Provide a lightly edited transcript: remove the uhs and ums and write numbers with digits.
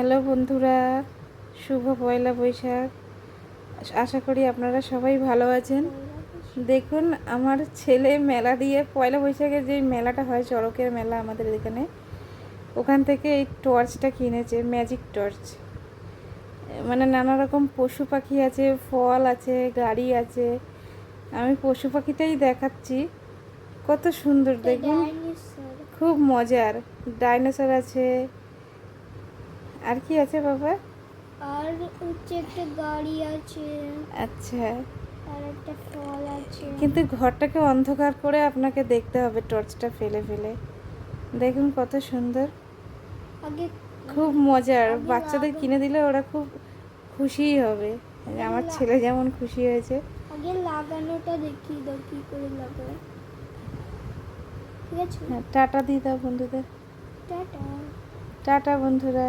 Hello বন্ধুরা, শুভ পয়লা বৈশাখ। আশা করি আপনারা সবাই ভালো আছেন। দেখুন আমার ছেলে মেলা দিয়ে পয়লা বৈশাখে যে মেলাটা হয়, চড়কের মেলা আমাদের এখানে, ওখান থেকে এই টর্চটা কিনেছে, ম্যাজিক টর্চ। মানে নানা রকম পশু পাখি আছে, ফল আছে, গাড়ি আছে। আমি পশু পাখিটাই দেখাচ্ছি, কত সুন্দর দেখুন, খুব মজার। ডাইনোসর আছে, আর কি আছে বাবা? আর হচ্ছে একটা গাড়ি আছে, আচ্ছা, আর একটা ফল আছে। কিন্তু ঘরটাকে অন্ধকার করে আপনাকে দেখতে হবে টর্চটা ফেলে ফেলে। দেখুন কত সুন্দর, আগে খুব মজার। আগে বাচ্চাদের কিনে দিলে ওরা খুব খুশিই হবে। আমার ছেলে যেমন খুশি হয়েছে। আগে লাগানোটা দেখিয়ে দাও কি করে লাগায়। ঠিক আছে, হ্যাঁ, টাটা দিয়ে দাও বন্ধুদের। টাটা। টাটা বন্ধুরা।